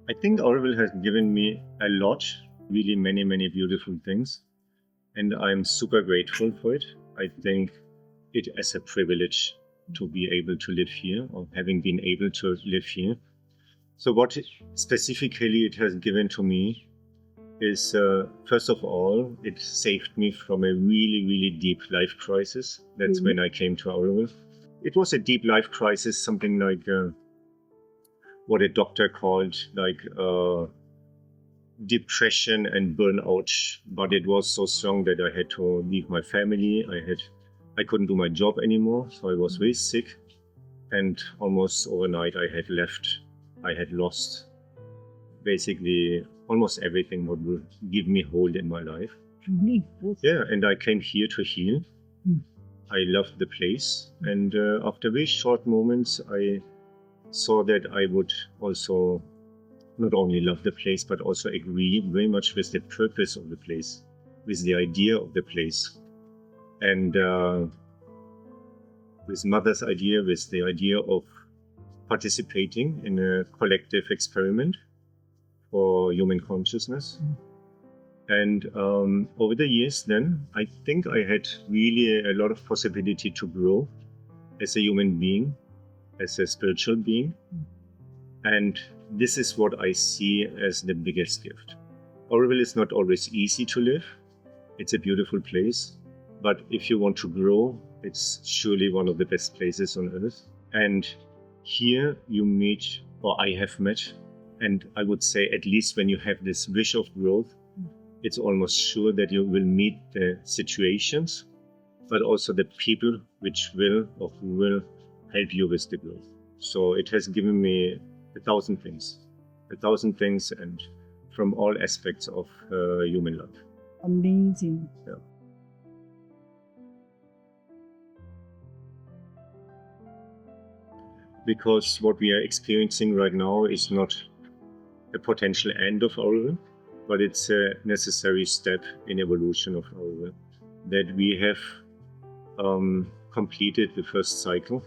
I think Auroville has given me a lot, really many, many beautiful things. And I'm super grateful for it. I think it as a privilege to be able to live here, or having been able to live here. So what specifically it has given to me is, first of all, it saved me from a really, really deep life crisis. That's when I came to Auroville. It was a deep life crisis, something like what a doctor called like depression and burnout, but it was so strong that I had to leave my family. I couldn't do my job anymore, so I was very sick, and almost overnight I had lost basically almost everything what would give me hold in my life. Yeah, and I came here to heal. I loved the place, and after very short moments I saw that I would also not only love the place, but also agree very much with the purpose of the place, with the idea of the place. And with Mother's idea, with the idea of participating in a collective experiment for human consciousness. And over the years then, I think I had really a lot of possibility to grow as a human being, as a spiritual being. And this is what I see as the biggest gift. Auroville is not always easy to live. It's a beautiful place. But if you want to grow, it's surely one of the best places on earth. And here you meet, or I have met, and I would say at least when you have this wish of growth, it's almost sure that you will meet the situations, but also the people which will or who will help you with the growth. So it has given me 1,000 things, and from all aspects of human life. Amazing. Yeah. Because what we are experiencing right now is not a potential end of Auroville, but it's a necessary step in evolution of Auroville. That we have completed the first cycle.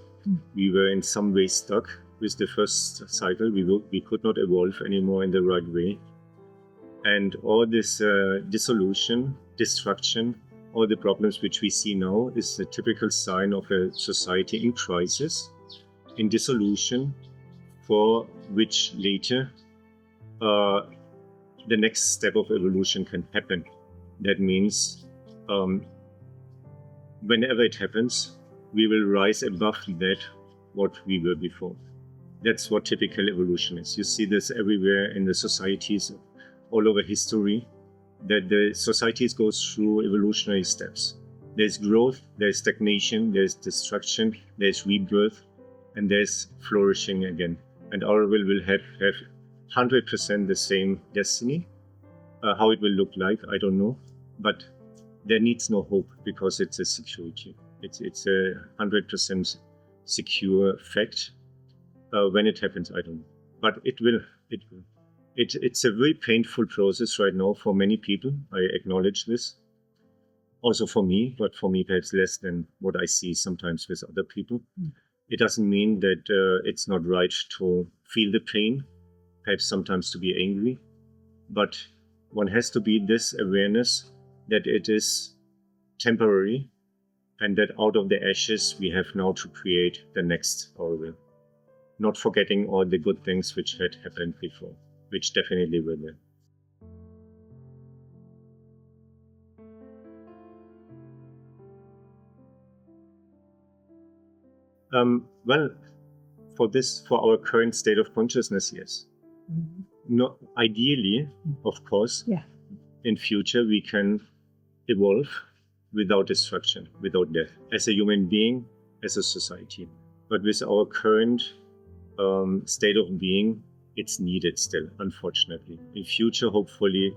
We were in some way stuck with the first cycle. We could not evolve anymore in the right way. And all this dissolution, destruction, all the problems which we see now is a typical sign of a society in crisis, in dissolution, for which later the next step of evolution can happen. That means whenever it happens, we will rise above that what we were before. That's what typical evolution is. You see this everywhere in the societies all over history, that the societies go through evolutionary steps. There's growth, there's stagnation, there's destruction, there's rebirth, and there's flourishing again. And Auroville will have 100% the same destiny. How it will look like, I don't know. But there needs no hope because it's a security. It's a 100% secure fact. When it happens, I don't know. But it will. It's a very painful process right now for many people. I acknowledge this. Also for me, but for me perhaps less than what I see sometimes with other people. It doesn't mean that it's not right to feel the pain, perhaps sometimes to be angry. But one has to be this awareness that it is temporary, and that out of the ashes we have now to create the next Auroville. Not forgetting all the good things which had happened before, which definitely were there. Well, for our current state of consciousness, yes. No, ideally, of course, in future we can evolve without destruction, without death, as a human being, as a society. But with our current state of being, it's needed still, unfortunately. In future, hopefully,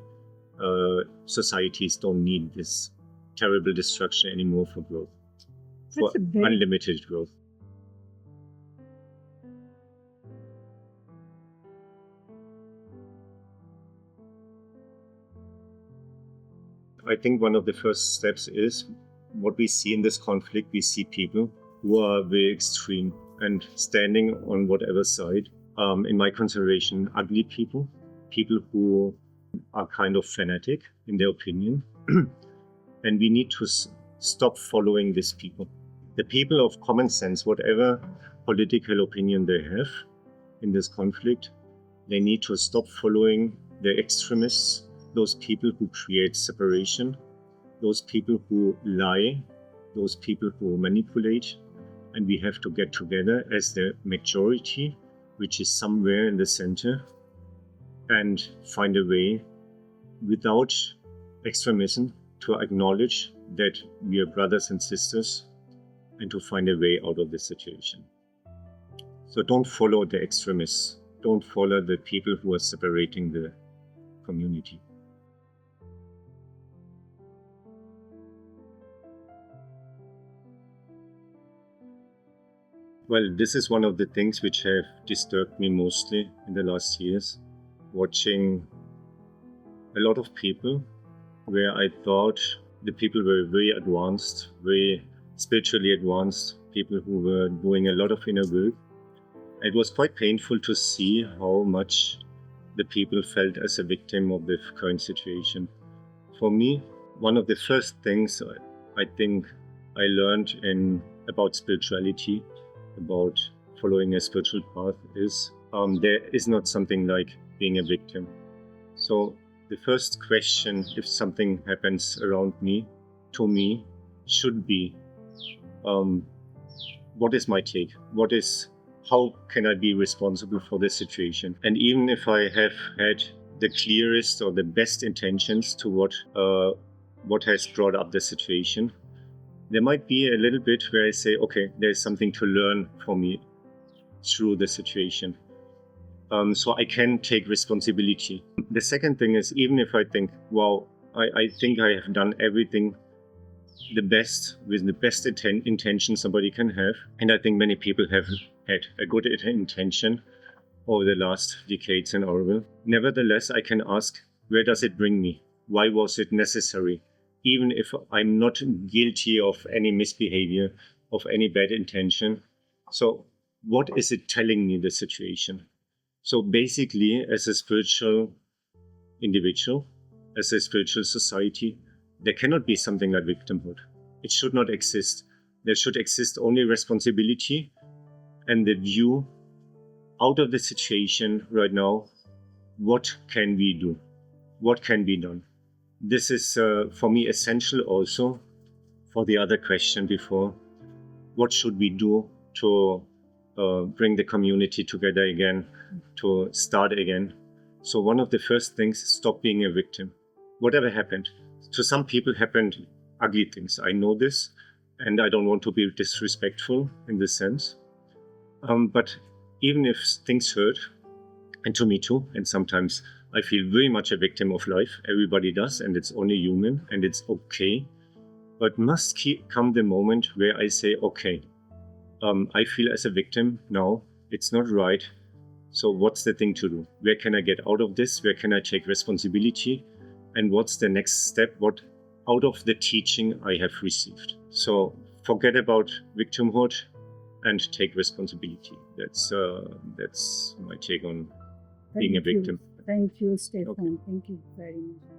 societies don't need this terrible destruction anymore for growth, for unlimited growth. I think one of the first steps is what we see in this conflict. We see people who are very extreme and standing on whatever side. in my consideration, ugly people, people who are kind of fanatic in their opinion. And we need to stop following these people. The people of common sense, whatever political opinion they have in this conflict, they need to stop following the extremists, those people who create separation, those people who lie, those people who manipulate. And we have to get together as the majority, which is somewhere in the center, and find a way without extremism to acknowledge that we are brothers and sisters and to find a way out of this situation. So don't follow the extremists. Don't follow the people who are separating the community. Well, this is one of the things which have disturbed me mostly in the last years, watching a lot of people where I thought the people were very advanced, very spiritually advanced, people who were doing a lot of inner work. It was quite painful to see how much the people felt as a victim of the current situation. For me, one of the first things I think I learned about spirituality, about following a spiritual path is there is not something like being a victim. So the first question, if something happens around me, to me, should be, what is my take? How can I be responsible for this situation? And even if I have had the clearest or the best intentions to what has brought up the situation, there might be a little bit where I say, okay, there's something to learn for me through the situation. So I can take responsibility. The second thing is, even if I think, wow, I think I have done everything the best, with the best intention somebody can have, and I think many people have had a good intention over the last decades in Auroville. Nevertheless, I can ask, where does it bring me? Why was it necessary? Even if I'm not guilty of any misbehavior, of any bad intention. So what is it telling me, the situation? So basically, as a spiritual individual, as a spiritual society, there cannot be something like victimhood. It should not exist. There should exist only responsibility and the view out of the situation right now. What can we do? What can be done? This is, for me, essential also for the other question before. What should we do to bring the community together again, to start again? So one of the first things, stop being a victim. Whatever happened, to some people happened ugly things. I know this, and I don't want to be disrespectful in this sense. But even if things hurt, and to me too, and sometimes I feel very much a victim of life. Everybody does, and it's only human, and it's okay. But must come the moment where I say, okay, I feel as a victim now. It's not right. So what's the thing to do? Where can I get out of this? Where can I take responsibility? And what's the next step? What out of the teaching I have received? So forget about victimhood and take responsibility. That's my take on being a victim. Thank you, Stephan. Okay. Thank you very much.